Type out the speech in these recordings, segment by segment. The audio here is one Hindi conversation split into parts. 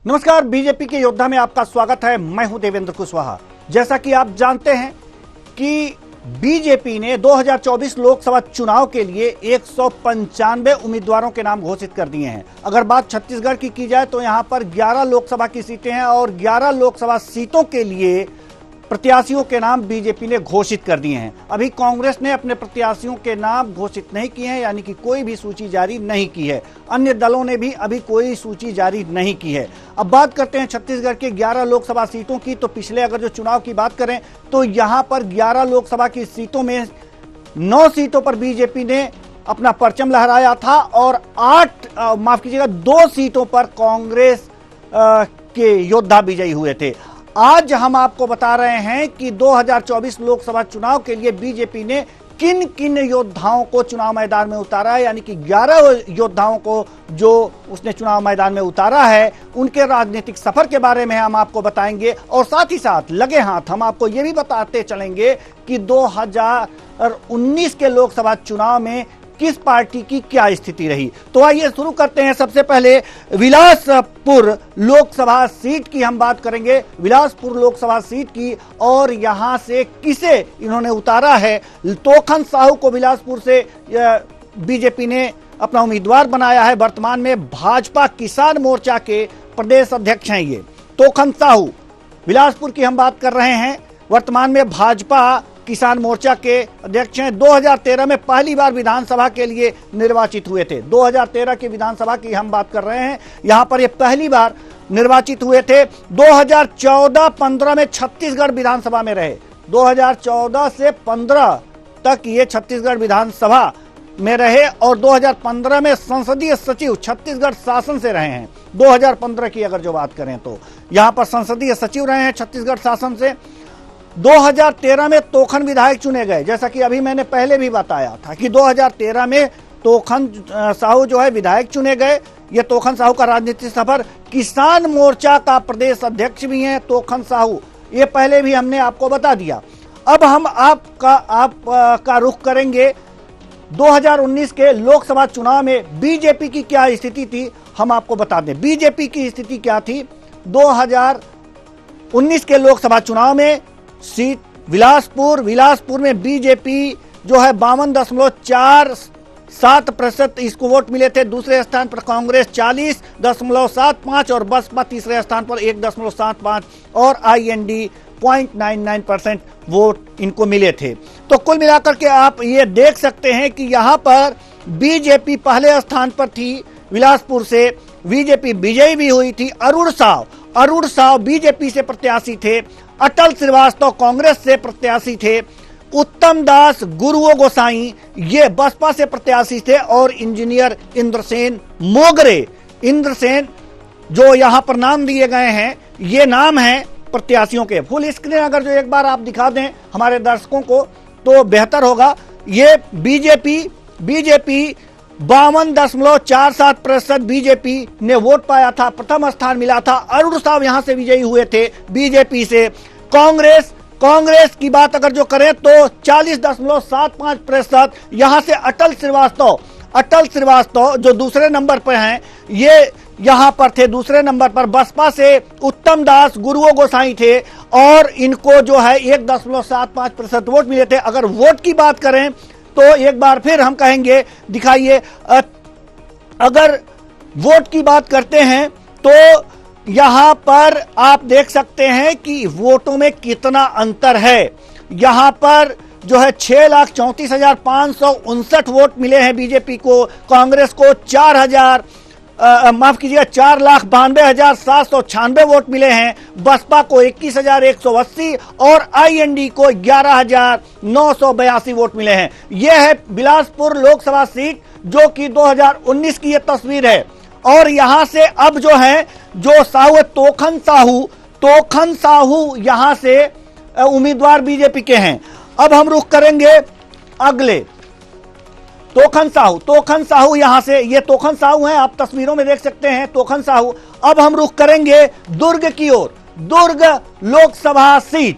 नमस्कार, बीजेपी के योद्धा में आपका स्वागत है। मैं हूं देवेंद्र कुशवाहा। जैसा कि आप जानते हैं कि बीजेपी ने 2024 लोकसभा चुनाव के लिए 195 उम्मीदवारों के नाम घोषित कर दिए हैं। अगर बात छत्तीसगढ़ की जाए तो यहां पर 11 लोकसभा की सीटें हैं और 11 लोकसभा सीटों के लिए प्रत्याशियों के नाम बीजेपी ने घोषित कर दिए हैं। अभी कांग्रेस ने अपने प्रत्याशियों के नाम घोषित नहीं किए हैं, यानी कि कोई भी सूची जारी नहीं की है। अन्य दलों ने भी अभी कोई सूची जारी नहीं की है। अब बात करते हैं छत्तीसगढ़ के 11 लोकसभा सीटों की। तो पिछले अगर जो चुनाव की बात करें तो यहां पर 11 लोकसभा की सीटों में 9 सीटों पर बीजेपी ने अपना परचम लहराया था और 2 सीटों पर कांग्रेस के योद्धा विजयी हुए थे। आज हम आपको बता रहे हैं कि 2024 लोकसभा चुनाव के लिए बीजेपी ने किन किन योद्धाओं को चुनाव मैदान में उतारा है, यानी कि 11 योद्धाओं को जो उसने चुनाव मैदान में उतारा है, उनके राजनीतिक सफर के बारे में हम आपको बताएंगे। और साथ ही साथ लगे हाथ हम आपको यह भी बताते चलेंगे कि 2019 के लोकसभा चुनाव में किस पार्टी की क्या स्थिति रही। तो आइए शुरू करते हैं। सबसे पहले बिलासपुर लोकसभा सीट की हम बात करेंगे, बिलासपुर लोकसभा सीट की, और यहां से किसे इन्होंने उतारा है। तोखन साहू को बिलासपुर से बीजेपी ने अपना उम्मीदवार बनाया है। वर्तमान में भाजपा किसान मोर्चा के प्रदेश अध्यक्ष हैं। ये तोखन साहू बिलासपुर की हम बात कर रहे हैं। वर्तमान में भाजपा किसान मोर्चा के अध्यक्ष हैं। 2013 में पहली बार विधानसभा के लिए निर्वाचित हुए थे। 2013 की विधानसभा की हम बात कर रहे हैं। यहां पर ये पहली बार निर्वाचित हुए थे। 2014-15 में छत्तीसगढ़ विधानसभा में रहे। 2014 से 15 तक ये छत्तीसगढ़ विधानसभा में रहे और 2015 में संसदीय सचिव छत्तीसगढ़ शासन से रहे हैं। 2015 की अगर जो बात करें तो यहां पर संसदीय सचिव रहे हैं छत्तीसगढ़ शासन से। 2013 में तोखन विधायक चुने गए। जैसा कि अभी मैंने पहले भी बताया था कि 2013 में तोखन साहू जो है विधायक चुने गए। ये तोखन साहू का राजनीतिक सफर, किसान मोर्चा का प्रदेश अध्यक्ष भी हैं तोखन साहू, ये पहले भी हमने आपको बता दिया। अब हम आपका रुख करेंगे 2019 के लोकसभा चुनाव में बीजेपी की क्या स्थिति थी, हम आपको बता दें। बीजेपी की स्थिति क्या थी 2019 के लोकसभा चुनाव में। सीट बिलासपुर में बीजेपी जो है 52.47% इसको वोट मिले थे। दूसरे स्थान पर कांग्रेस 40.75 और बसपा तीसरे स्थान पर 1.75 और आईएनडी 0.99% वोट इनको मिले थे। तो कुल मिलाकर के आप ये देख सकते हैं कि यहां पर बीजेपी पहले स्थान पर थी। बिलासपुर से बीजेपी विजयी भी हुई थी। अरुण साव बीजेपी से प्रत्याशी थे। अटल श्रीवास्तव कांग्रेस से प्रत्याशी थे। उत्तम दास गुरुओ गोसाई ये बसपा से प्रत्याशी थे और इंजीनियर इंद्रसेन मोगरे, इंद्रसेन जो यहां पर नाम दिए गए हैं, ये नाम है प्रत्याशियों के। फुल स्क्रीन अगर जो एक बार आप दिखा दें हमारे दर्शकों को तो बेहतर होगा। ये बीजेपी 52.47% बीजेपी ने वोट पाया था, प्रथम स्थान मिला था। अरुण साहब यहां से विजयी हुए थे बीजेपी से। कांग्रेस की बात अगर जो करें तो 40.75%। यहां से अटल श्रीवास्तव जो दूसरे नंबर पर हैं, ये यहां पर थे दूसरे नंबर पर। बसपा से उत्तम दास गुरुओ गोसाई थे और इनको जो है 1.75% वोट मिले थे। अगर वोट की बात करें तो एक बार फिर हम कहेंगे, दिखाइए, अगर वोट की बात करते हैं तो यहां पर आप देख सकते हैं कि वोटों में कितना अंतर है। यहां पर जो है 6,34,559 वोट मिले हैं बीजेपी को। कांग्रेस को 4,92,796 वोट मिले हैं। बसपा को 21,180 और आईएनडी को 11,982 वोट मिले हैं। यह है बिलासपुर लोकसभा सीट जो कि 2019 की यह तस्वीर है। और यहां से अब जो है जो साहू तोखन साहू यहां से उम्मीदवार बीजेपी के हैं। अब हम रुख करेंगे अगले तोखन साहू यहां से, ये तोखन साहू हैं, आप तस्वीरों में देख सकते हैं तोखन साहू। अब हम रुख करेंगे दुर्ग की ओर। दुर्ग लोकसभा सीट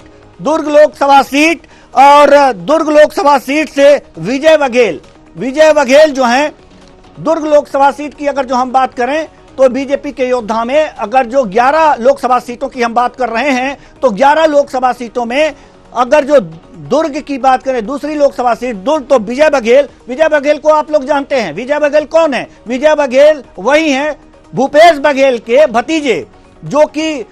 और दुर्ग लोकसभा सीट से विजय बघेल जो हैं, दुर्ग लोकसभा सीट की अगर जो हम बात करें तो बीजेपी के योद्धा में अगर जो 11 लोकसभा सीटों की हम बात कर रहे हैं, तो 11 लोकसभा सीटों में अगर जो दुर्ग की बात करें, दूसरी लोकसभा सीट दुर्ग, तो विजय बघेल को आप लोग जानते हैं। विजय बघेल कौन है? विजय बघेल वही हैं भूपेश बघेल के भतीजे, जो कि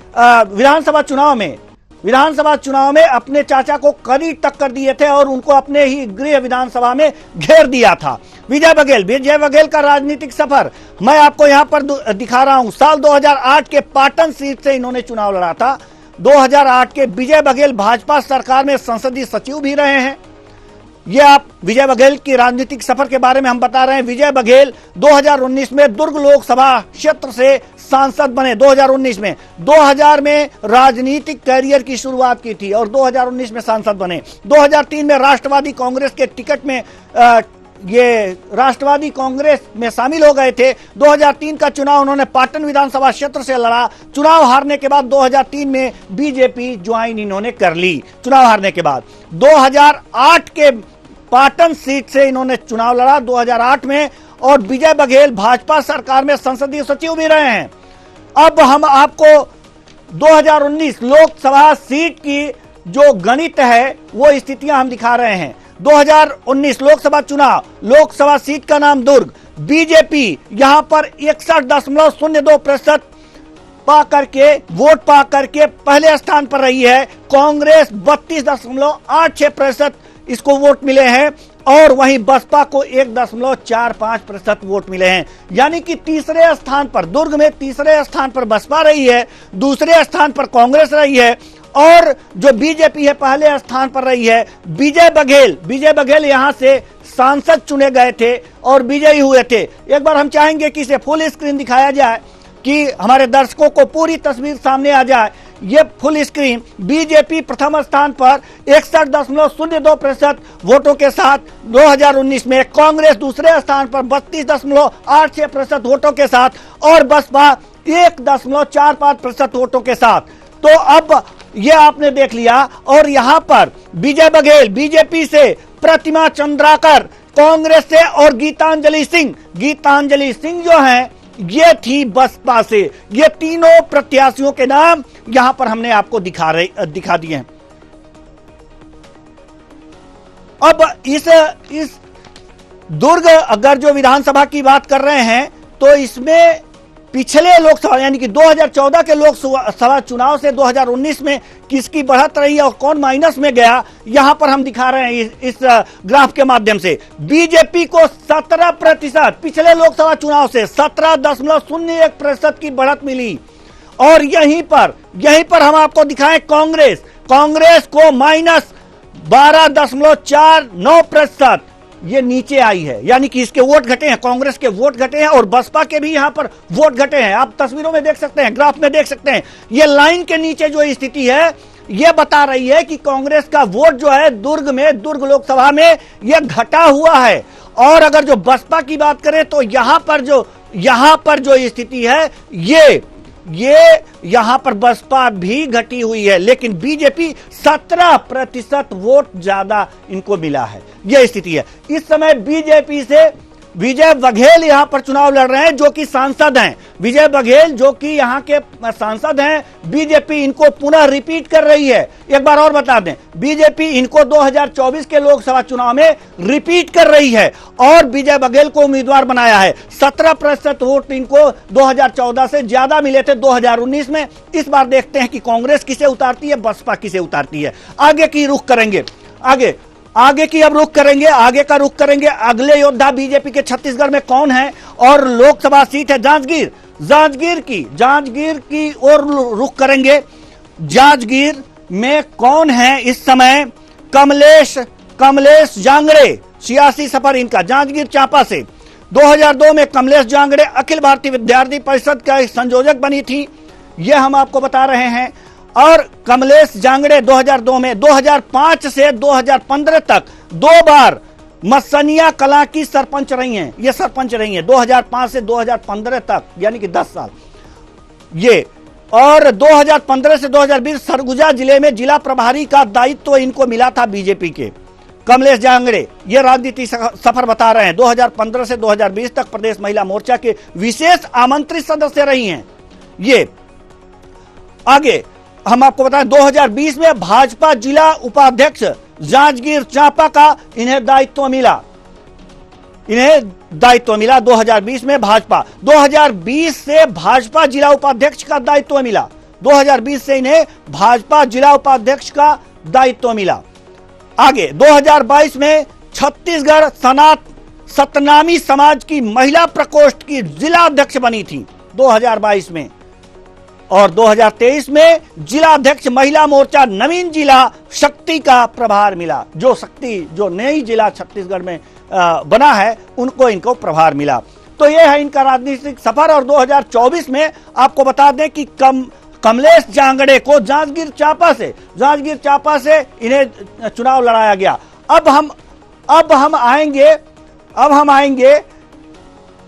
विधानसभा चुनाव में अपने चाचा को कड़ी टक्कर दिए थे और उनको अपने ही गृह विधानसभा में घेर दिया था। विजय बघेल का राजनीतिक सफर मैं आपको यहां पर दिखा रहा हूं। साल 2008 के पाटन सीट से इन्होंने चुनाव लड़ा था। 2008 के विजय बघेल भाजपा सरकार में संसदीय सचिव भी रहे हैं। ये आप विजय बघेल की राजनीतिक सफर के बारे में हम बता रहे हैं। विजय बघेल 2019 में दुर्ग लोकसभा क्षेत्र से सांसद बने। 2019 में 2000 में राजनीतिक कैरियर की शुरुआत की थी और 2019 में सांसद बने। 2003 में राष्ट्रवादी कांग्रेस के टिकट में ये राष्ट्रवादी कांग्रेस में शामिल हो गए थे। 2003 का चुनाव उन्होंने पाटन विधानसभा क्षेत्र से लड़ा। चुनाव हारने के बाद 2003 में बीजेपी ज्वाइन इन्होंने कर ली। चुनाव हारने के बाद 2008 के पाटन सीट से इन्होंने चुनाव लड़ा 2008 में, और विजय बघेल भाजपा सरकार में संसदीय सचिव भी रहे हैं। अब हम आपको 2019 लोकसभा सीट की जो गणित है वो स्थितियां हम दिखा रहे हैं। 2019 लोकसभा चुनाव, लोकसभा सीट का नाम दुर्ग। बीजेपी यहां पर 61.02% वोट पा करके पहले स्थान पर रही है। कांग्रेस 32.86% इसको वोट मिले हैं, और वहीं बसपा को 1.45% वोट मिले हैं। यानी कि तीसरे स्थान पर, दुर्ग में तीसरे स्थान पर बसपा रही है, दूसरे स्थान पर कांग्रेस रही है, और जो बीजेपी है पहले स्थान पर रही है। विजय बघेल यहां से सांसद चुने गए थे और विजयी हुए थे। एक बार हम चाहेंगे कि इसे फुल स्क्रीन दिखाया जाए कि हमारे दर्शकों को पूरी तस्वीर सामने आ जाए। ये फुल स्क्रीन बीजेपी प्रथम स्थान पर 61.02% वोटों के साथ 2019 में, कांग्रेस दूसरे स्थान पर 32.86% वोटों के साथ, और बसपा 1.45% वोटों के साथ। तो अब ये आपने देख लिया। और यहां पर विजय बघेल बीजेपी से, प्रतिमा चंद्राकर कांग्रेस से, और गीतांजलि सिंह जो हैं ये थी बसपा से। ये तीनों प्रत्याशियों के नाम यहां पर हमने आपको दिखा दिए हैं। अब इस दुर्ग अगर जो विधानसभा की बात कर रहे हैं, तो इसमें पिछले लोकसभा यानी कि 2014 के लोकसभा चुनाव से 2019 में किसकी बढ़त रही है और कौन माइनस में गया, यहां पर हम दिखा रहे हैं इस ग्राफ के माध्यम से। बीजेपी को 17%, पिछले लोकसभा चुनाव से 17.01% की बढ़त मिली। और यहीं पर हम आपको दिखाएं कांग्रेस को -12.49% ये नीचे आई है। यानी कि इसके वोट घटे हैं, कांग्रेस के वोट घटे हैं, और बसपा के भी यहां पर वोट घटे हैं। आप तस्वीरों में देख सकते हैं, ग्राफ में देख सकते हैं। ये लाइन के नीचे जो स्थिति है ये बता रही है कि कांग्रेस का वोट जो है दुर्ग लोकसभा में ये घटा हुआ है। और अगर जो बसपा की बात करें तो यहां पर जो स्थिति है ये यहां पर बसपा भी घटी हुई है, लेकिन बीजेपी 17% वोट ज्यादा इनको मिला है। यह स्थिति है। इस समय बीजेपी से विजय बघेल यहां पर चुनाव लड़ रहे हैं, जो कि सांसद हैं। विजय बघेल जो कि यहां के सांसद हैं, बीजेपी इनको पुनः रिपीट कर रही है। एक बार और बता दें, बीजेपी इनको 2024 के लोकसभा चुनाव में रिपीट कर रही है और विजय बघेल को उम्मीदवार बनाया है। 17% वोट इनको 2014 से ज्यादा मिले थे 2019 में। इस बार देखते हैं कि कांग्रेस किसे उतारती है, बसपा किसे उतारती है। आगे की रुख करेंगे, आगे का रुख करेंगे। अगले योद्धा बीजेपी के छत्तीसगढ़ में कौन है, और लोकसभा सीट है जांजगीर की ओर रुख करेंगे। जांजगीर में कौन है इस समय? कमलेश जांगड़े, 86 सफर इनका, जांजगीर चांपा से। 2002 में कमलेश जांगड़े अखिल भारतीय विद्यार्थी परिषद का संयोजक बनी थी, यह हम आपको बता रहे हैं। और कमलेश जांगड़े 2002 में 2005 से 2015 तक 2 बार मसनिया कला की सरपंच रही हैं। ये सरपंच रही हैं 2005 से 2015 तक, यानी कि 10 साल ये। और 2015 से 2020 सरगुजा जिले में जिला प्रभारी का दायित्व इनको मिला था बीजेपी के। कमलेश जांगड़े ये राजनीति सफर बता रहे हैं। 2015 से 2020 तक प्रदेश महिला मोर्चा के विशेष आमंत्रित सदस्य रही हैं। ये आगे हम आपको बताएं, 2020 में भाजपा जिला उपाध्यक्ष जांजगीर चांपा का इन्हें दायित्व मिला। 2020 में भाजपा 2020 से भाजपा जिला उपाध्यक्ष का दायित्व मिला। 2020 से इन्हें भाजपा जिला उपाध्यक्ष का दायित्व मिला। आगे 2022 में छत्तीसगढ़ सतनामी समाज की महिला प्रकोष्ठ की जिला अध्यक्ष बनी थी 2022 में, और 2023 में जिला अध्यक्ष महिला मोर्चा नवीन जिला शक्ति का प्रभार मिला। जो नई जिला छत्तीसगढ़ में बना है इनको प्रभार मिला। तो यह है इनका राजनीतिक सफर। और 2024 में आपको बता दें कि कमलेश जांगड़े को जांजगीर चांपा से इन्हें चुनाव लड़ाया गया। अब हम आएंगे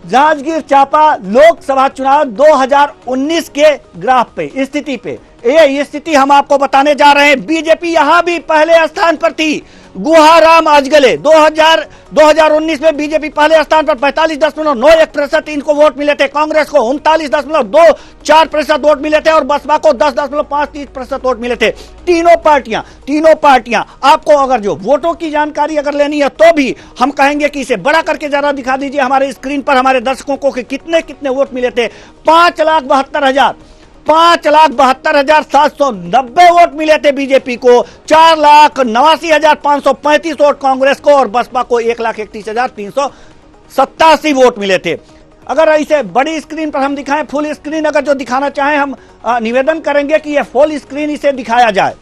जांजगीर चांपा लोकसभा चुनाव 2019 के ग्राफ पे, स्थिति पे। ये स्थिति हम आपको बताने जा रहे हैं। बीजेपी यहां भी पहले स्थान पर थी। गुहाराम अजगले 2019 में बीजेपी पहले स्थान पर 45.91% इनको वोट मिले थे। कांग्रेस को 39.24% वोट मिले थे और बसपा को 10.53% वोट मिले थे। तीनों पार्टियां आपको अगर जो वोटों की जानकारी अगर लेनी है तो भी हम कहेंगे कि इसे बड़ा करके जरा दिखा दीजिए हमारे स्क्रीन पर हमारे दर्शकों को कि कितने वोट मिले थे। 5,72,790 वोट मिले थे बीजेपी को, 4,89,535 वोट कांग्रेस को और बसपा को 1,31,387 वोट मिले थे। अगर इसे बड़ी स्क्रीन पर हम दिखाएं, फुल स्क्रीन अगर जो दिखाना चाहें, हम निवेदन करेंगे कि यह फुल स्क्रीन इसे दिखाया जाए।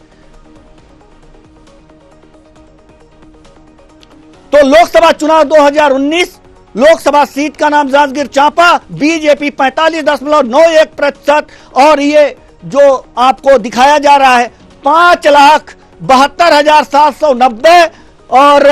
तो लोकसभा चुनाव 2019, लोकसभा सीट का नाम जांजगीर चांपा, बीजेपी 45.91% और ये जो आपको दिखाया जा रहा है 5,72,790 और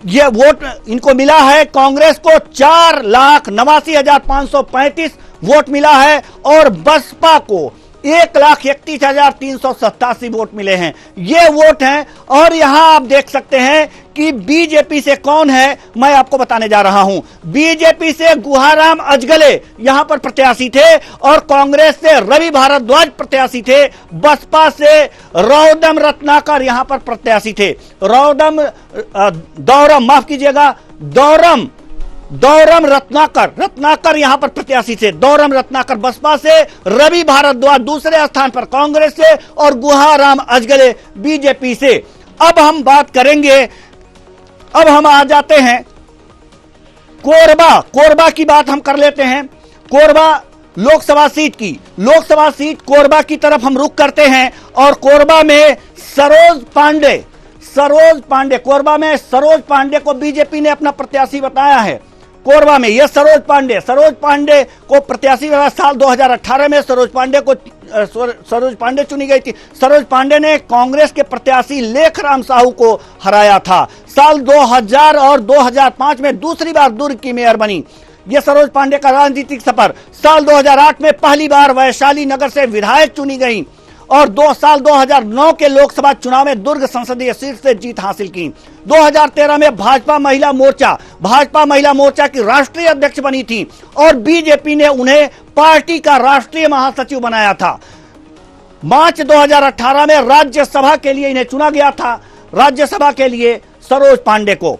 ये वोट इनको मिला है। कांग्रेस को 4,89,535 वोट मिला है और बसपा को 1,31,387 वोट मिले हैं। ये वोट हैं। और यहां आप देख सकते हैं कि बीजेपी से कौन है, मैं आपको बताने जा रहा हूं। बीजेपी से गुहाराम अजगले यहां पर प्रत्याशी थे और कांग्रेस से रवि भारद्वाज प्रत्याशी थे। बसपा से रौदम रत्नाकर यहां पर प्रत्याशी थे। दौरम रत्नाकर यहां पर प्रत्याशी थे। दौरम रत्नाकर बसपा से, रवि भारद्वाज दूसरे स्थान पर कांग्रेस से और गुहाराम अजगले बीजेपी से। अब हम आ जाते हैं कोरबा की बात हम कर लेते हैं। कोरबा लोकसभा सीट कोरबा की तरफ हम रुख करते हैं और कोरबा में सरोज पांडे को बीजेपी ने अपना प्रत्याशी बताया है। कोरबा में यह सरोज पांडे को प्रत्याशी साल 2018 में सरोज पांडे चुनी गई थी। सरोज पांडे ने कांग्रेस के प्रत्याशी लेखराम साहू को हराया था। साल 2000 और 2005 में दूसरी बार दुर्ग की मेयर बनी। यह सरोज पांडे का राजनीतिक सफर। साल 2008 में पहली बार वैशाली नगर से विधायक चुनी गई और साल 2009 के लोकसभा चुनाव में दुर्ग संसदीय सीट से जीत हासिल की। 2013 में भाजपा महिला मोर्चा की राष्ट्रीय अध्यक्ष बनी थी और बीजेपी ने उन्हें पार्टी का राष्ट्रीय महासचिव बनाया था। मार्च 2018 में राज्यसभा के लिए इन्हें चुना गया था, राज्यसभा के लिए सरोज पांडे को।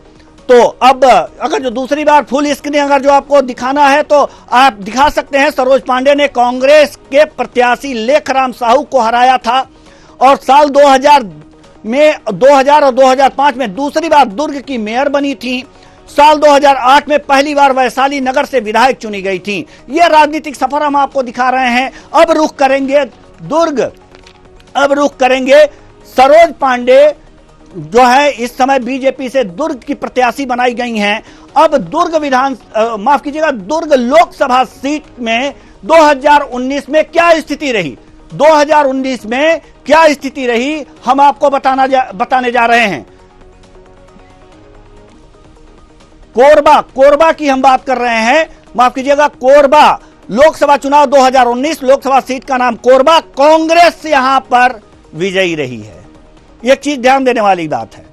तो अब अगर जो दूसरी बार फुल स्क्रीन अगर जो आपको दिखाना है तो आप दिखा सकते हैं। सरोज पांडे ने कांग्रेस के प्रत्याशी लेखराम साहू को हराया था और साल 2000 और 2005 में दूसरी बार दुर्ग की मेयर बनी थी। साल 2008 में पहली बार वैशाली नगर से विधायक चुनी गई थी। यह राजनीतिक सफर हम आपको दिखा रहे हैं। अब रुख करेंगे सरोज पांडे जो है इस समय बीजेपी से दुर्ग की प्रत्याशी बनाई गई हैं। अब दुर्ग लोकसभा सीट में 2019 में क्या स्थिति रही, हम आपको बताने जा रहे हैं। कोरबा की हम बात कर रहे हैं। माफ कीजिएगा, कोरबा लोकसभा चुनाव 2019, लोकसभा सीट का नाम कोरबा। कांग्रेस यहां पर विजयी रही है। एक चीज ध्यान देने वाली बात है,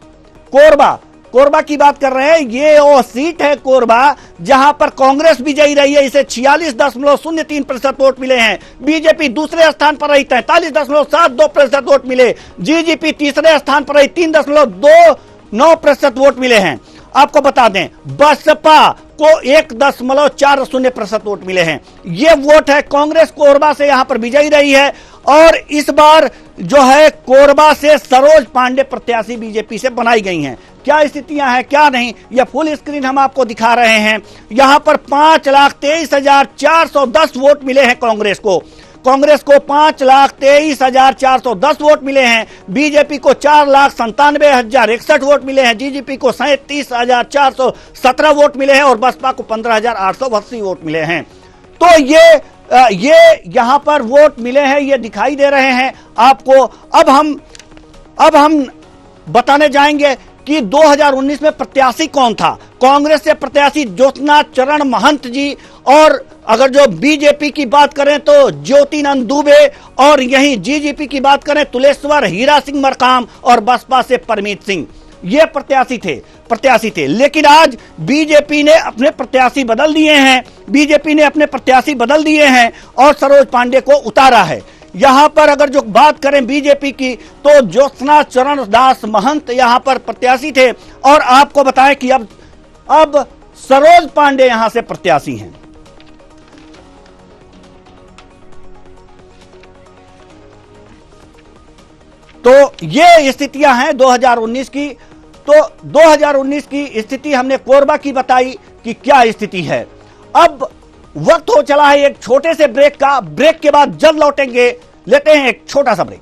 कोरबा, कोरबा की बात कर रहे हैं। ये वो सीट है कोरबा जहां पर कांग्रेस विजयी रही है, इसे 46.03% वोट मिले हैं। बीजेपी दूसरे स्थान पर रही, 43.72% वोट मिले। जीजीपी तीसरे स्थान पर रही, 3.29% वोट मिले हैं। आपको बता दें बसपा को 1.40% वोट मिले हैं। ये वोट है कांग्रेस कोरबा से यहां पर विजयी रही है। और इस बार जो है कोरबा से सरोज पांडे प्रत्याशी बीजेपी से बनाई गई हैं। क्या स्थितियां हैं क्या नहीं, यह फुल स्क्रीन हम आपको दिखा रहे हैं। यहां पर 5,23,410 वोट मिले हैं कांग्रेस को। कांग्रेस को 5,23,410 वोट मिले हैं। बीजेपी को 4,97,061 वोट मिले हैं। जीजीपी को 37,417 वोट मिले हैं और बसपा को 15,880 वोट मिले हैं। तो ये यहां पर वोट मिले हैं, ये दिखाई दे रहे हैं आपको। अब हम बताने जाएंगे कि 2019 में प्रत्याशी कौन था। कांग्रेस से प्रत्याशी ज्योत्सना चरण महंत जी, और अगर जो बीजेपी की बात करें तो ज्योतिनंद दुबे, और यहीं जीजीपी की बात करें तुलेश्वर हीरा सिंह मरकाम, और बसपा से परमीत सिंह। ये प्रत्याशी थे। लेकिन आज बीजेपी ने अपने प्रत्याशी बदल दिए हैं और सरोज पांडे को उतारा है। यहां पर अगर जो बात करें बीजेपी की तो ज्योत्सना चरण दास महंत यहां पर प्रत्याशी थे, और आपको बताएं कि अब सरोज पांडे यहां से प्रत्याशी हैं। तो ये स्थितियां हैं 2019 की। तो 2019 की स्थिति हमने कोरबा की बताई कि क्या स्थिति है। अब वक्त हो चला है एक छोटे से ब्रेक का। ब्रेक के बाद जल्द लौटेंगे, लेते हैं एक छोटा सा ब्रेक।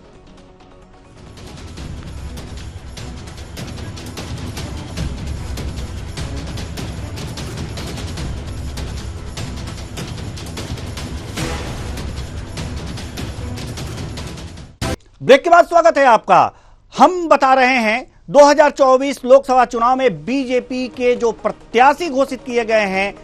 ब्रेक के बाद स्वागत है आपका। हम बता रहे हैं 2024 लोकसभा चुनाव में बीजेपी के जो प्रत्याशी घोषित किए गए हैं,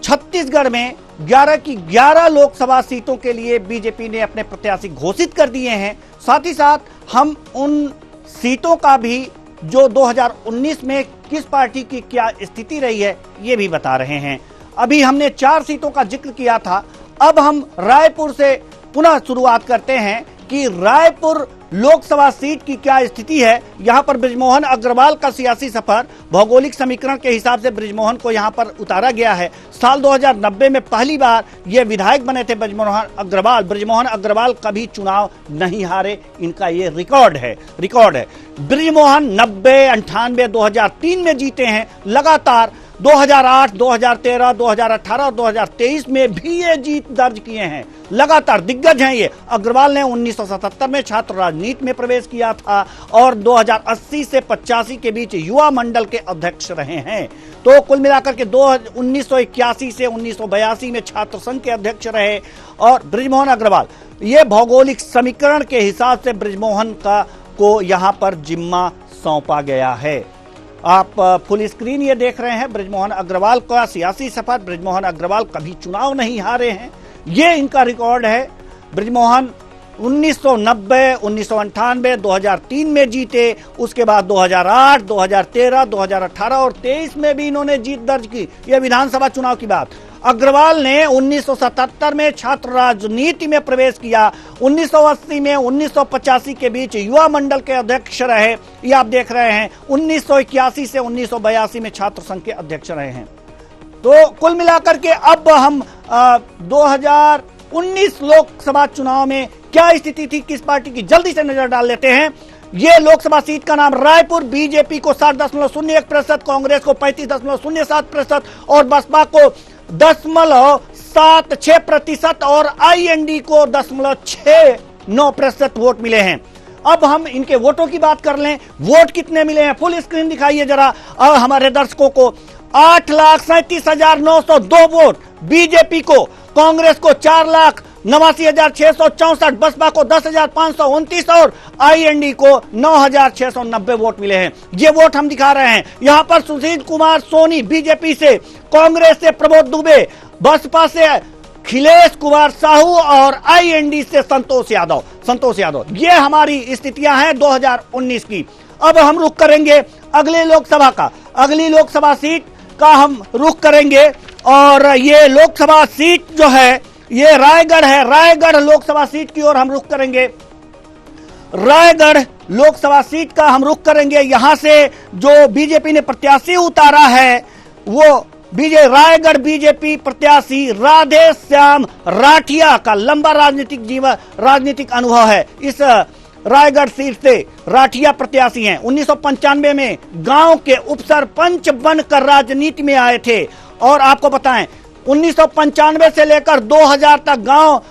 छत्तीसगढ़ में 11 की 11 लोकसभा सीटों के लिए बीजेपी ने अपने प्रत्याशी घोषित कर दिए हैं। साथ ही साथ हम उन सीटों का भी जो 2019 में किस पार्टी की क्या स्थिति रही है ये भी बता रहे हैं। अभी हमने 4 सीटों का जिक्र किया था। अब हम रायपुर से पुनः शुरुआत करते हैं कि रायपुर लोकसभा सीट की क्या स्थिति है। यहां पर बृजमोहन अग्रवाल का सियासी सफर, भौगोलिक समीकरण के हिसाब से बृजमोहन को यहां पर उतारा गया है। साल 2090 में पहली बार ये विधायक बने थे बृजमोहन अग्रवाल कभी चुनाव नहीं हारे, इनका ये रिकॉर्ड है। बृजमोहन 90, 98, 2003 में जीते हैं लगातार। 2008, 2013, 2018 और 2023 में भी ये जीत दर्ज किए हैं। लगातार दिग्गज हैं ये। अग्रवाल ने 1977 में छात्र राजनीति में प्रवेश किया था और 2080 से 85 के बीच युवा मंडल के अध्यक्ष रहे हैं। तो कुल मिलाकर के 1981 से 1982 में छात्र संघ के अध्यक्ष रहे। और बृजमोहन अग्रवाल, ये भौगोलिक समीकरण के हिसाब से बृजमोहन को यहां पर जिम्मा सौंपा गया है। आप फुल स्क्रीन ये देख रहे हैं बृजमोहन अग्रवाल का सियासी सफर। बृजमोहन अग्रवाल कभी चुनाव नहीं हारे हैं, ये इनका रिकॉर्ड है। बृजमोहन 1990, 1998, 2003 में जीते। उसके बाद 2008, 2013, 2018 और 23 में भी इन्होंने जीत दर्ज की। यह विधानसभा चुनाव की बात। अग्रवाल ने 1977 में छात्र राजनीति में प्रवेश किया। 1980 में 1985 के बीच युवा मंडल के अध्यक्ष रहे। ये आप देख रहे हैं। 1981 से 1982 में छात्र संघ के अध्यक्ष रहे हैं। तो कुल मिलाकर के अब हम 2019 लोकसभा चुनाव में क्या स्थिति थी किस पार्टी की, जल्दी से नजर डाल लेते हैं। ये लोकसभा सीट का नाम रायपुर। बीजेपी को 60.01%, कांग्रेस को 35.07% और बसपा को 0.76% और IND को 0.69% वोट मिले हैं। अब हम इनके वोटों की बात कर लें। वोट कितने मिले हैं फुल स्क्रीन दिखाइए जरा हमारे दर्शकों को। 8,37,902 वोट बीजेपी को, कांग्रेस को 4,89,664, बसपा को 10,529 और IND को 9,690 वोट मिले हैं। ये वोट हम दिखा रहे हैं। यहां पर सुशील कुमार सोनी बीजेपी से, कांग्रेस से प्रमोद दुबे, बसपा से अखिलेश कुमार साहू और IND से संतोष यादव। ये हमारी स्थितियां हैं 2019 की। अब हम रुख करेंगे अगली लोकसभा सीट का हम रुख करेंगे। और ये लोकसभा सीट जो है ये रायगढ़ है। रायगढ़ लोकसभा सीट की ओर हम रुख करेंगे। रायगढ़ लोकसभा सीट का हम रुख करेंगे। यहां से जो बीजेपी ने प्रत्याशी उतारा है वो रायगढ़ बीजेपी प्रत्याशी राधे श्याम राठिया का लंबा राजनीतिक अनुभव है। इस रायगढ़ सीट से राठिया प्रत्याशी हैं। 1995 में गांव के उपसरपंच बनकर राजनीति में आए थे। और आपको बताएं 1995 से लेकर 2000 तक गांव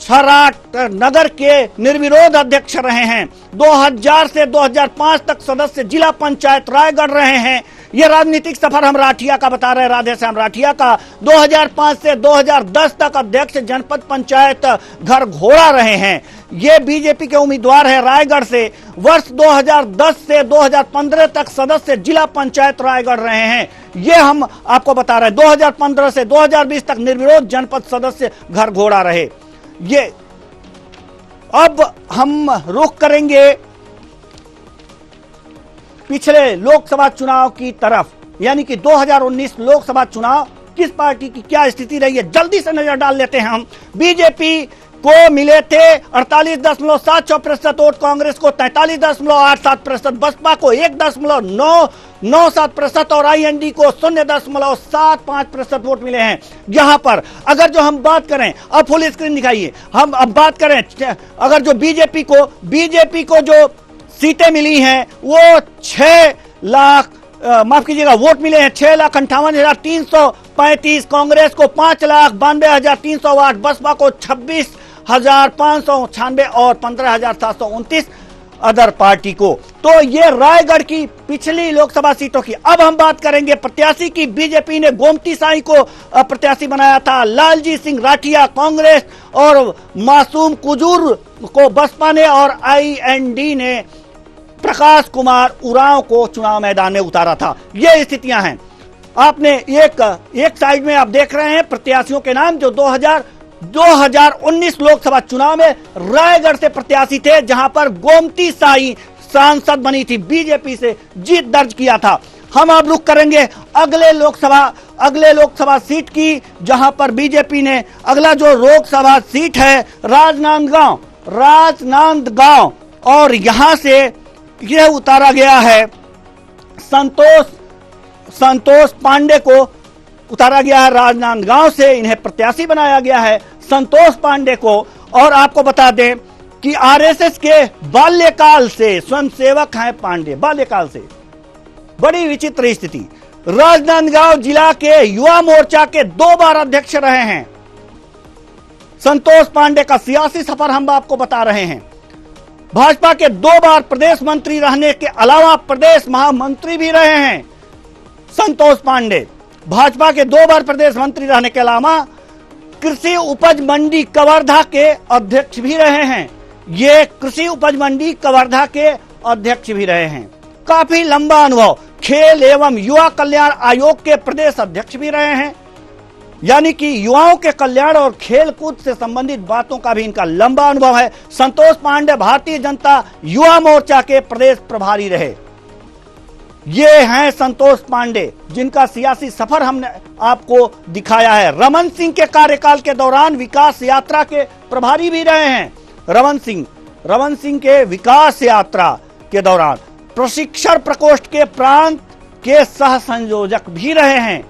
छराट नगर के निर्विरोध अध्यक्ष रहे हैं। 2000 से 2005 तक सदस्य जिला पंचायत रायगढ़ रहे हैं। यह राजनीतिक सफर हम राठिया का बता रहे हैं, राधे श्याम राठिया का। 2005 से 2010 तक अध्यक्ष जनपद पंचायत घर घोड़ा रहे हैं। ये बीजेपी के उम्मीदवार है रायगढ़ से। वर्ष 2010 से 2015 तक सदस्य जिला पंचायत रायगढ़ रहे हैं। ये हम आपको बता रहे हैं। 2015 से 2020 तक निर्विरोध जनपद सदस्य घर घोड़ा रहे। ये अब हम रुख करेंगे पिछले लोकसभा चुनाव की तरफ, यानी कि 2019 लोकसभा चुनाव किस पार्टी की क्या स्थिति रही है, जल्दी से नजर डाल लेते हैं हम। बीजेपी को मिले थे 48.76% वोट, कांग्रेस को 43.87%, बसपा को 1.997% और आईएनडी को 0.75% वोट मिले हैं। यहां पर अगर जो हम बात करें, अब फुल स्क्रीन दिखाइए, हम अब बात करें अगर जो बीजेपी को जो सीटें मिली हैं वो 6 लाख माफ कीजिएगा वोट मिले हैं 6,58,335, कांग्रेस को 5,92,308, बसपा को 26,596 और 15,729 अदर पार्टी को। तो ये रायगढ़ की पिछली लोकसभा सीटों की। अब हम बात करेंगे प्रत्याशी की। बीजेपी ने गोमती साई को प्रत्याशी बनाया था, लालजी सिंह राठिया कांग्रेस और मासूम कुजूर को बसपा ने, और आईएनडी ने प्रकाश कुमार उरांव को चुनाव मैदान में उतारा था। ये स्थितियां हैं। आपने एक साइड में आप देख रहे हैं प्रत्याशियों के नाम जो 2019 लोकसभा चुनाव में रायगढ़ से प्रत्याशी थे, जहां पर गोमती साई सांसद बनी थी, बीजेपी से जीत दर्ज किया था। हम अब रुख करेंगे अगले लोकसभा सीट की, जहां पर बीजेपी ने अगला जो लोकसभा सीट है राजनांदगांव, और यहां से यह उतारा गया है संतोष पांडे को उतारा गया है राजनांदगांव से। इन्हें प्रत्याशी बनाया गया है संतोष पांडे को। और आपको बता दें कि आरएसएस के बाल्यकाल से स्वयंसेवक हैं पांडे, बाल्यकाल से। बड़ी विचित्र स्थिति। राजनांदगांव जिला के युवा मोर्चा के 2 बार अध्यक्ष रहे हैं। संतोष पांडे का सियासी सफर हम आपको बता रहे हैं। भाजपा के 2 बार प्रदेश मंत्री रहने के अलावा प्रदेश महामंत्री भी रहे हैं संतोष पांडे। भाजपा के 2 बार प्रदेश मंत्री रहने के अलावा कृषि उपज मंडी कवर्धा के अध्यक्ष भी रहे हैं। ये कृषि उपज मंडी कवर्धा के अध्यक्ष भी रहे हैं। काफी लंबा अनुभव। खेल एवं युवा कल्याण आयोग के प्रदेश अध्यक्ष भी रहे हैं, यानी कि युवाओं के कल्याण और खेल कूद से संबंधित बातों का भी इनका लंबा अनुभव है। संतोष पांडे भारतीय जनता युवा मोर्चा के प्रदेश प्रभारी रहे। ये हैं संतोष पांडे, जिनका सियासी सफर हमने आपको दिखाया है। रमन सिंह के कार्यकाल के दौरान विकास यात्रा के प्रभारी भी रहे हैं। रमन सिंह के विकास यात्रा के दौरान प्रशिक्षण प्रकोष्ठ के प्रांत के सह संयोजक भी रहे हैं।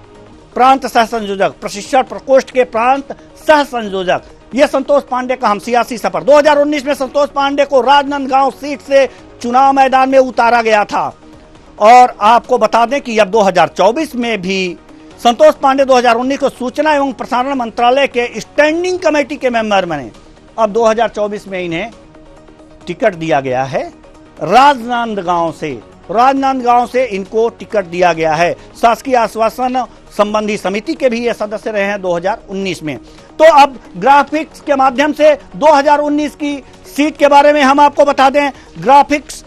प्रांत सह संयोजक, प्रशिक्षण प्रकोष्ठ के प्रांत सह संयोजक। यह संतोष पांडे का हम सियासी सफर। 2019 में संतोष पांडे को राजनांदगांव सीट से चुनाव मैदान में उतारा गया था। और आपको बता दें कि अब 2024 में भी संतोष पांडे 2019 को सूचना एवं प्रसारण मंत्रालय के स्टैंडिंग कमेटी के मेंबर बने। अब 2024 में इन्हें टिकट दिया गया है राजनांदगांव से इनको टिकट दिया गया है। शासकीय आश्वासन संबंधी समिति के भी ये सदस्य रहे हैं 2019 में। तो अब ग्राफिक्स के माध्यम से 2019 की सीट के बारे में हम आपको बता दें। ग्राफिक्स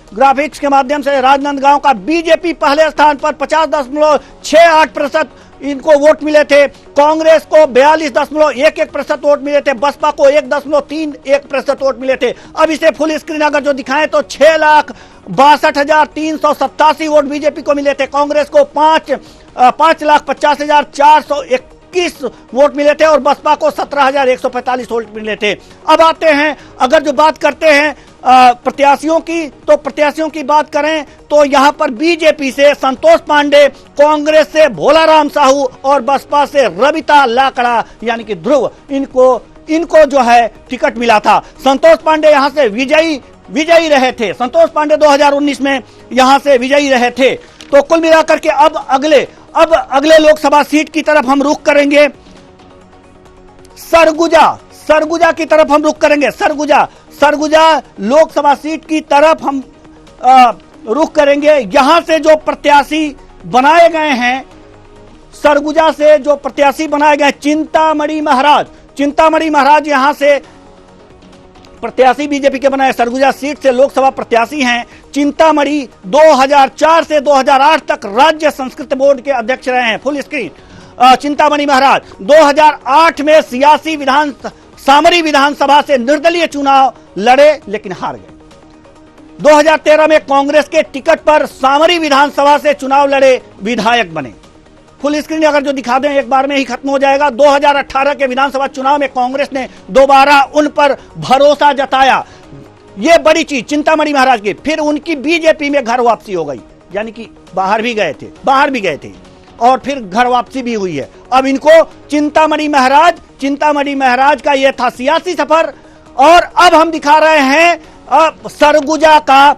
के माध्यम से राजनांदगांव का बीजेपी पहले स्थान पर 50.68% इनको वोट मिले थे। कांग्रेस को 42.11% वोट मिले थे, बसपा को 1.31% वोट मिले थे। अब इसे फुल स्क्रीन अगर जो दिखाएं तो 6,62,387 वोट बीजेपी को मिले थे, कांग्रेस को 5,50,421 वोट मिले थे और बसपा को 17,145 वोट मिले थे। अब आते हैं, अगर जो बात करते हैं प्रत्याशियों की, तो प्रत्याशियों की बात करें तो यहां पर बीजेपी से संतोष पांडे, कांग्रेस से भोलाराम साहू और बसपा से रविता लाकड़ा यानी कि ध्रुव, इनको जो है टिकट मिला था। संतोष पांडे यहां से विजयी रहे थे। संतोष पांडे 2019 में यहां से विजयी रहे थे। तो कुल मिलाकर के अब अगले लोकसभा सीट की तरफ हम रुख करेंगे। सरगुजा की तरफ हम रुख करेंगे। सरगुजा लोकसभा सीट की तरफ हम रुख करेंगे। यहां से जो प्रत्याशी बनाए गए हैं, सरगुजा से जो प्रत्याशी बनाए गए, चिंतामणि महाराज यहां से प्रत्याशी बीजेपी के बनाए, सरगुजा सीट से लोकसभा प्रत्याशी हैं। चिंतामणि 2004 से 2008 तक राज्य संस्कृत बोर्ड के अध्यक्ष रहे हैं। फुल स्क्रीन चिंतामणि महाराज 2008 में सामरी विधानसभा से निर्दलीय चुनाव लड़े लेकिन हार गए। 2013 में कांग्रेस के टिकट पर सामरी विधानसभा से चुनाव लड़े, विधायक बने। फुल स्क्रीन अगर जो दिखा दें एक बार में ही खत्म हो जाएगा। 2018 के विधानसभा चुनाव में कांग्रेस ने दोबारा उन पर भरोसा जताया। यह बड़ी चीज चिंतामणि महाराज की। फिर उनकी बीजेपी में घर वापसी हो गई, यानी कि बाहर भी गए थे और फिर घर वापसी भी हुई है। अब इनको चिंतामणि महाराज का यह था सियासी सफर। और अब हम दिखा रहे हैं सरगुजा का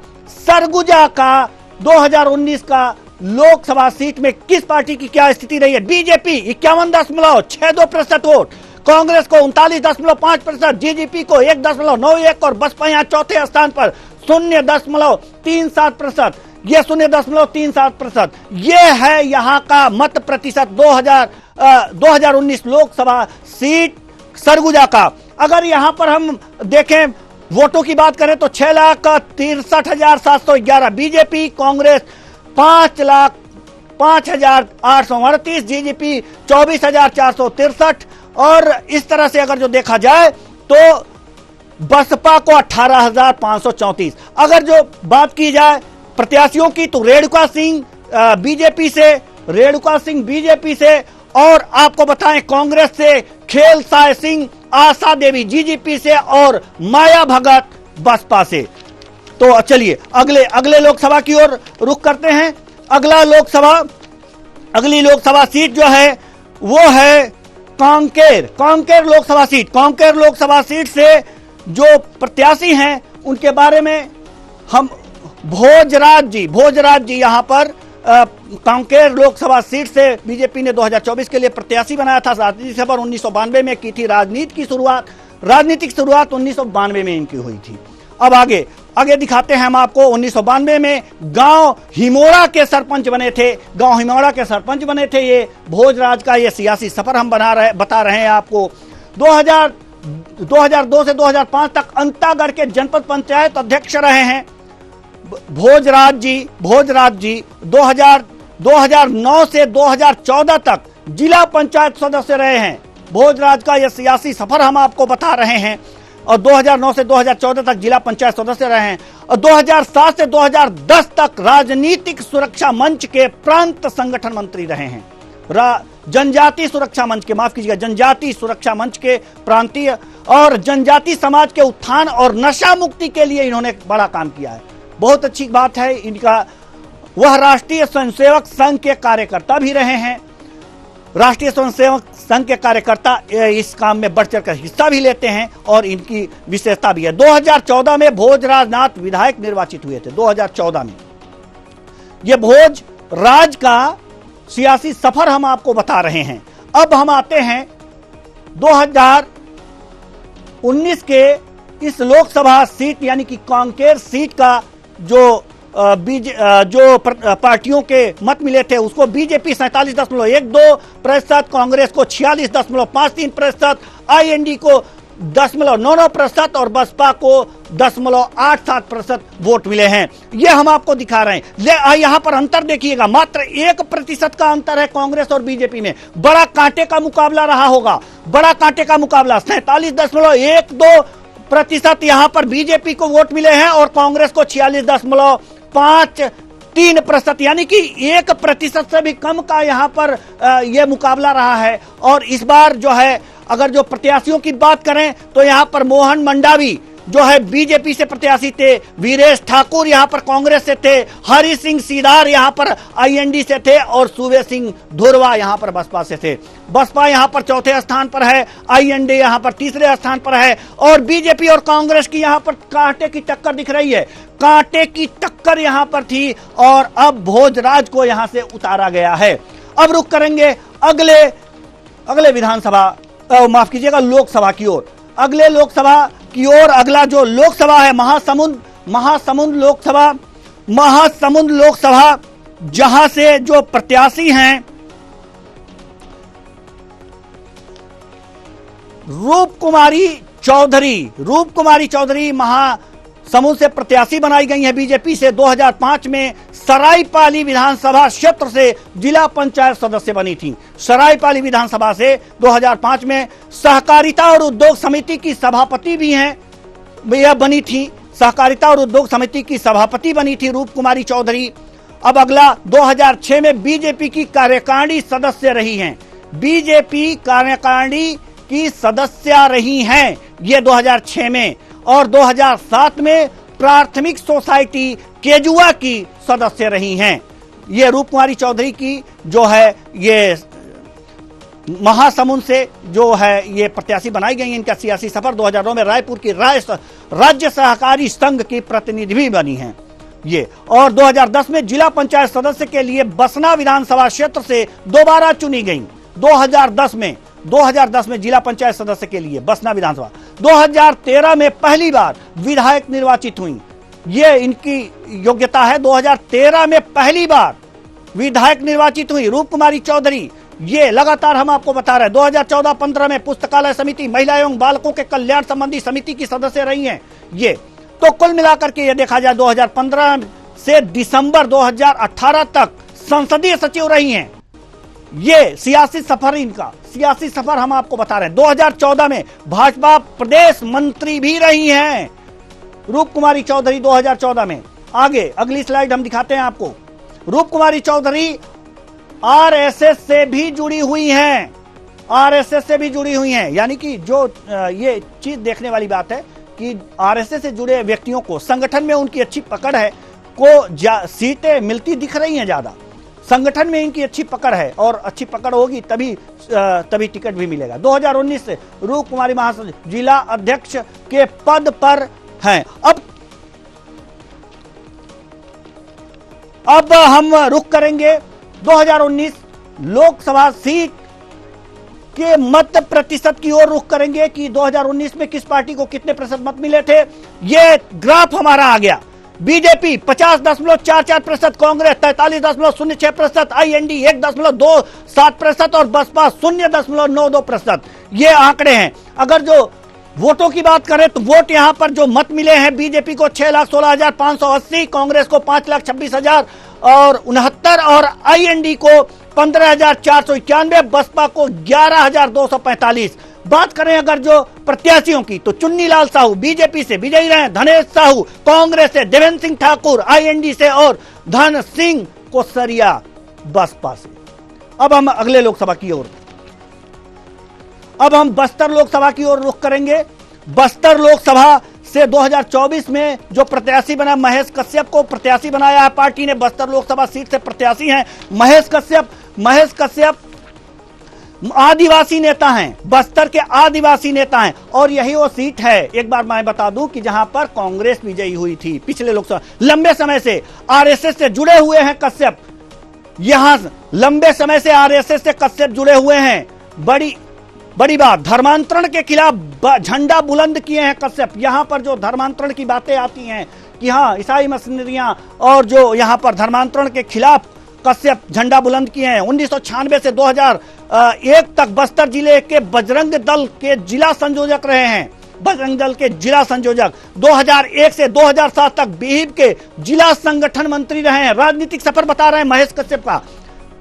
2019 का लोकसभा सीट में किस पार्टी की क्या स्थिति रही है। बीजेपी 51.62% वोट, कांग्रेस को 39.5%, जीजीपी को 1.91 और बसपा यहां चौथे स्थान पर 0.37%। यह 0.37%। यह है यहां का मत प्रतिशत 2019 लोकसभा सीट सरगुजा का। अगर यहां पर हम देखें वोटों की बात करें तो 6,63,711 बीजेपी, कांग्रेस 5,05,838, जीजीपी 24,463 और इस तरह से अगर जो देखा जाए तो बसपा को 18,534। अगर जो बात की जाए प्रत्याशियों की तो रेणुका सिंह बीजेपी से और आपको बताएं कांग्रेस से खेलसाय सिंह, आशा देवी जीजीपी से और माया भगत बसपा से। तो चलिए अगले लोकसभा की ओर रुख करते हैं। अगली लोकसभा सीट जो है वो है कांकेर लोकसभा सीट से जो प्रत्याशी हैं उनके बारे में हम भोजराज जी यहां पर कांकेर लोकसभा सीट से बीजेपी ने 2024 के लिए प्रत्याशी बनाया था। राजनीतिक सफर 1992 में की थी। राजनीतिक शुरुआत 1992 में इनकी हुई थी। अब आगे दिखाते हैं हम आपको। 1992 में गांव हिमोड़ा के सरपंच बने थे। ये भोजराज का ये सियासी सफर हम बता रहे हैं आपको। 2002 से 2005 तक अंतागढ़ के जनपद पंचायत अध्यक्ष रहे हैं भोजराज जी 2009 से 2014 तक जिला पंचायत सदस्य रहे हैं। भोजराज का यह सियासी सफर हम आपको बता रहे हैं और 2009 से 2014 तक जिला पंचायत सदस्य रहे हैं और 2007 से 2010 तक राजनीतिक सुरक्षा मंच के प्रांत संगठन मंत्री रहे हैं। जनजाति सुरक्षा मंच के प्रांतीय और जनजाति समाज के उत्थान और नशा मुक्ति के लिए इन्होंने बड़ा काम किया है। बहुत अच्छी बात है इनका। वह राष्ट्रीय स्वयंसेवक संघ के कार्यकर्ता भी रहे हैं। राष्ट्रीय स्वयंसेवक संघ के कार्यकर्ता इस काम में बढ़ चढ़कर हिस्सा भी लेते हैं और इनकी विशेषता भी है। 2014 में भोजराज नाथ विधायक निर्वाचित हुए थे। 2014 में यह भोजराज का सियासी सफर हम आपको बता रहे हैं। अब हम आते हैं 2019 के इस लोकसभा सीट यानी कि कांकेर सीट का जो पार्टियों के मत मिले थे उसको बीजेपी 47.12%, कांग्रेस को 46.53%, आईएनडी को 10.99% और बसपा को 10.87% वोट मिले हैं। ये हम आपको दिखा रहे हैं। यहां पर अंतर देखिएगा, मात्र 1% का अंतर है कांग्रेस और बीजेपी में। बड़ा कांटे का मुकाबला रहा होगा, बड़ा कांटे का मुकाबला। 47.12% यहां पर बीजेपी को वोट मिले हैं और कांग्रेस को 46.53%, यानी कि 1% से भी कम का यहां पर यह मुकाबला रहा है। और इस बार जो है, अगर जो प्रत्याशियों की बात करें तो यहां पर मोहन मंडावी जो है बीजेपी से प्रत्याशी थे, वीरेश ठाकुर यहां पर कांग्रेस से थे, हरि सिंह सीधार यहां पर आईएनडी से थे और सूबे सिंह धुरवा यहां पर बसपा से थे। बसपा यहां पर चौथे स्थान पर है, आईएनडी यहां पर तीसरे स्थान पर है और बीजेपी और कांग्रेस की यहां पर कांटे की टक्कर दिख रही है। कांटे की टक्कर यहां पर थी और अब भोजराज को यहां से उतारा गया है। अब रुख करेंगे अगले विधानसभा, माफ कीजिएगा, लोकसभा की ओर। अगले लोकसभा की ओर, अगला जो लोकसभा है महासमुंद लोकसभा, जहां से जो प्रत्याशी हैं रूप कुमारी चौधरी महासमुंद से प्रत्याशी बनाई गई है बीजेपी से। 2005 में सरायपाली विधानसभा क्षेत्र से जिला पंचायत सदस्य बनी थी। सरायपाली विधानसभा से 2005 में सहकारिता और उद्योग समिति की सभापति भी हैं, यह बनी थी। सहकारिता और उद्योग समिति की सभापति बनी थी रूप कुमारी चौधरी। अब अगला 2006 में बीजेपी की कार्यकारिणी सदस्य रही हैं। बीजेपी कार्यकारिणी की सदस्य रही हैं ये 2006 में, और 2007 में प्राथमिक सोसाइटी केजुआ की सदस्य रही हैं। ये रूप कुमारी चौधरी की जो है ये महासमुंद से जो है ये प्रत्याशी बनाई गई। इनका सियासी सफर 2009 में रायपुर की राज्य सहकारी संघ की प्रतिनिधि भी बनी हैं ये, और 2010 में जिला पंचायत सदस्य के लिए बसना विधानसभा क्षेत्र से दोबारा चुनी गई। 2010 में जिला पंचायत सदस्य के लिए बसना विधानसभा। 2013 में पहली बार विधायक निर्वाचित हुई, ये इनकी योग्यता है। 2013 में पहली बार विधायक निर्वाचित हुई रूप कुमारी चौधरी। ये लगातार हम आपको बता रहे हैं। 2014-15 में पुस्तकालय समिति, महिला एवं बालकों के कल्याण संबंधी समिति की सदस्य रही हैं ये। तो कुल मिलाकर के ये देखा जाए 2015 से दिसंबर 2018 तक संसदीय सचिव रही हैं। ये सियासी सफर हम आपको बता रहे हैं। 2014 में भाजपा प्रदेश मंत्री भी रही हैं रूप कुमारी चौधरी 2014 में। आगे अगली स्लाइड हम दिखाते हैं आपको। रूप कुमारी चौधरी आरएसएस से भी जुड़ी हुई हैं, यानी कि जो ये चीज देखने वाली बात है कि आरएसएस से जुड़े व्यक्तियों को संगठन में उनकी अच्छी पकड़ है, सीटें मिलती दिख रही हैं ज्यादा। संगठन में इनकी अच्छी पकड़ है और अच्छी पकड़ होगी तभी टिकट भी मिलेगा। 2019 से रूप कुमारी महासचिव जिला अध्यक्ष के पद पर हैं। अब हम रुख करेंगे 2019 लोकसभा सीट के मत प्रतिशत की ओर रुख करेंगे कि 2019 में किस पार्टी को कितने प्रतिशत मत मिले थे। ये ग्राफ हमारा आ गया। बीजेपी 50.44%, कांग्रेस 43.06%, आईएनडी 1.27% और बसपा 0.92%। ये आंकड़े हैं। अगर जो वोटों की बात करें तो वोट यहां पर जो मत मिले हैं बीजेपी को 6,16,580, कांग्रेस को 5,26,069 और आईएनडी को 15,491, बसपा को 11,245। बात करें अगर जो प्रत्याशियों की तो चुन्नीलाल साहू बीजेपी से विजयी रहे, धनेश साहू कांग्रेस से, देवेंद्र सिंह ठाकुर आईएनडी से और धन सिंह कोसरिया बसपा से। अब हम अगले लोकसभा की ओर, अब हम बस्तर लोकसभा की ओर रुख करेंगे। बस्तर लोकसभा से 2024 में जो प्रत्याशी बना, महेश कश्यप को प्रत्याशी बनाया है पार्टी ने। बस्तर लोकसभा सीट से प्रत्याशी हैं महेश कश्यप आदिवासी नेता हैं, बस्तर के आदिवासी नेता हैं और यही वो सीट है, एक बार मैं बता दूं, कि जहां पर कांग्रेस विजयी हुई थी पिछले लोकसभा। लंबे समय से आरएसएस से जुड़े हुए हैं कश्यप, यहां लंबे समय से आरएसएस से कश्यप जुड़े हुए हैं। बड़ी बात, धर्मांतरण के खिलाफ झंडा बुलंद किए हैं कश्यप। यहां पर जो धर्मांतरण की बातें आती हैं कि हाँ ईसाई मशीनरियां और जो यहां पर धर्मांतरण के खिलाफ कश्यप झंडा बुलंद किए हैं। 1996 से 2001 तक बस्तर जिले के बजरंग दल के जिला संयोजक रहे हैं। बजरंग दल के जिला संयोजक 2001 से 2007 तक बीहिप के जिला संगठन मंत्री रहे हैं। राजनीतिक सफर बता रहे हैं महेश कश्यप का,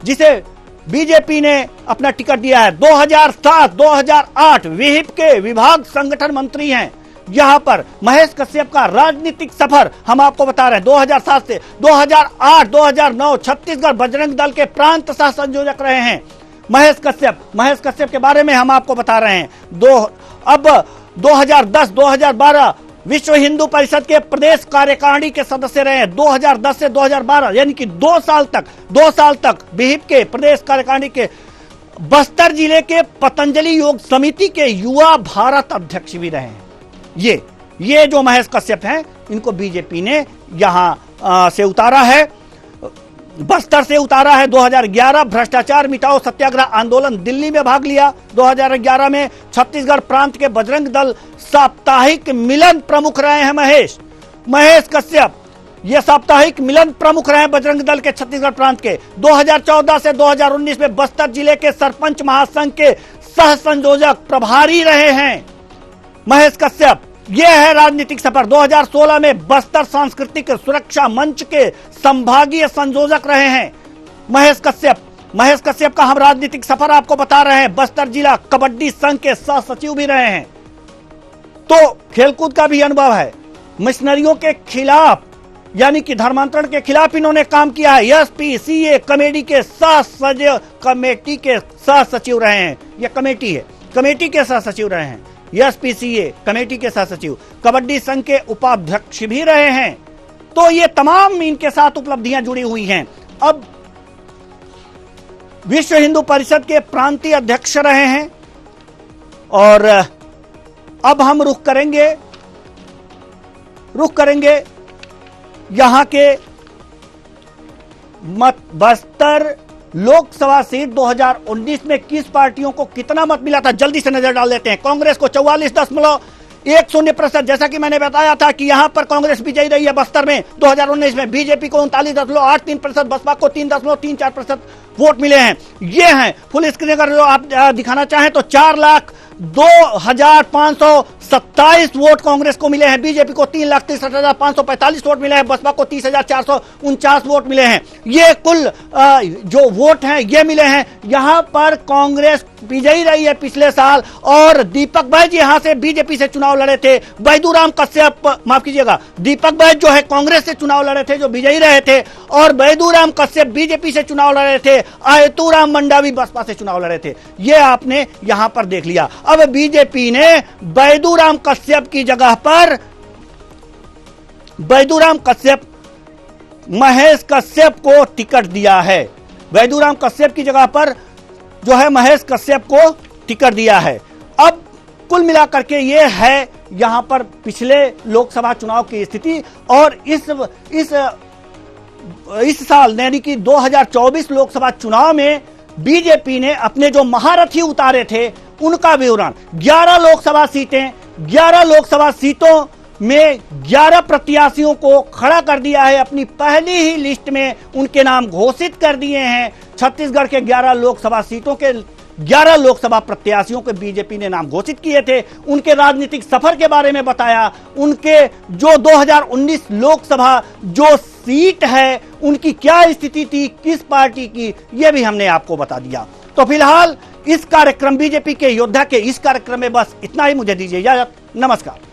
जिसे बीजेपी ने अपना टिकट दिया है। 2007-2008 विहिप के विभाग संगठन मंत्री हैं। यहां पर महेश कश्यप का राजनीतिक सफर हम आपको बता रहे हैं। 2007 से 2008-2009 छत्तीसगढ़ बजरंग दल के प्रांत सह संयोजक रहे हैं महेश कश्यप के बारे में हम आपको बता रहे हैं। अब 2010-2012 विश्व हिंदू परिषद के प्रदेश कार्यकारिणी के सदस्य रहे हैं। 2010 से 2012 यानी कि 2 साल तक बीहिप के प्रदेश कार्यकारिणी के बस्तर जिले के पतंजलि योग समिति के युवा भारत अध्यक्ष भी रहे हैं। ये जो महेश कश्यप हैं, इनको बीजेपी ने यहां से उतारा है, बस्तर से उतारा है। 2011 भ्रष्टाचार मिटाओ सत्याग्रह आंदोलन दिल्ली में भाग लिया। 2011 में छत्तीसगढ़ प्रांत के बजरंग दल साप्ताहिक मिलन प्रमुख रहे हैं महेश कश्यप। ये साप्ताहिक मिलन प्रमुख रहे हैं बजरंग दल के छत्तीसगढ़ प्रांत के। 2014 से 2019 में बस्तर जिले के सरपंच महासंघ के सह संयोजक प्रभारी रहे हैं महेश कश्यप। यह है राजनीतिक सफर। 2016 में बस्तर सांस्कृतिक सुरक्षा मंच के संभागीय संयोजक रहे हैं महेश कश्यप का हम राजनीतिक सफर आपको बता रहे हैं। बस्तर जिला कबड्डी संघ के सह सचिव भी रहे हैं। तो खेलकूद का भी अनुभव है। मिशनरियों के खिलाफ यानी कि धर्मांतरण के खिलाफ इन्होंने काम किया है। एसपीसीए कमेटी के सह सचिव रहे हैं। यह कमेटी है, कमेटी के सह सचिव रहे हैं। एसपीसीए कमेटी के सह सचिव, कबड्डी संघ के उपाध्यक्ष भी रहे हैं। तो ये तमाम इनके साथ उपलब्धियां जुड़ी हुई हैं। अब विश्व हिंदू परिषद के प्रांतीय अध्यक्ष रहे हैं। और अब हम रुख करेंगे यहां के बस्तर लोकसभा सीट 2019 में किस पार्टियों को कितना मत मिला था, जल्दी से नजर डाल लेते हैं। कांग्रेस को 44.10%, जैसा कि मैंने बताया था कि यहां पर कांग्रेस विजयी रही है बस्तर में 2019 में। बीजेपी को 39.83%, बसपा को 3.34% वोट मिले हैं। ये हैं फुल स्क्रीन अगर आप दिखाना चाहें तो 4,02,527 वोट कांग्रेस को मिले हैं। बीजेपी को 3,63,545 वोट मिले हैं। बसपा को 30,449 वोट मिले हैं। ये कुल जो वोट हैं ये मिले हैं। यहां पर कांग्रेस विजयी रही है पिछले साल। और दीपक बैज यहां से बीजेपी से चुनाव लड़े थे। बैदूराम कश्यप, माफ कीजिएगा, दीपक बैज जो है कांग्रेस से चुनाव लड़े थे, जो विजयी रहे थे। और बैदूराम कश्यप बीजेपी से चुनाव लड़े थे। आयतूराम मंडावी बसपा से चुनाव लड़े थे। ये आपने यहां पर देख लिया। अब बीजेपी ने बैदूराम कश्यप की जगह पर महेश कश्यप को टिकट दिया है। बैदूराम कश्यप की जगह पर जो है महेश कश्यप को टिकट दिया है। अब कुल मिलाकर के ये है यहां पर पिछले लोकसभा चुनाव की स्थिति। और इस साल यानी कि 2024 लोकसभा चुनाव में बीजेपी ने अपने जो महारथी उतारे थे उनका विवरण। 11 लोकसभा सीटों में 11 प्रत्याशियों को खड़ा कर दिया है। अपनी पहली ही लिस्ट में उनके नाम घोषित कर दिए हैं। छत्तीसगढ़ के 11 लोकसभा सीटों के 11 लोकसभा प्रत्याशियों के बीजेपी ने नाम घोषित किए थे। उनके राजनीतिक सफर के बारे में बताया। उनके जो 2019 लोकसभा जो सीट है उनकी क्या स्थिति थी, किस पार्टी की, यह भी हमने आपको बता दिया। तो फिलहाल इस कार्यक्रम बीजेपी के योद्धा के इस कार्यक्रम में बस इतना ही। मुझे दीजिए इजाजत। नमस्कार।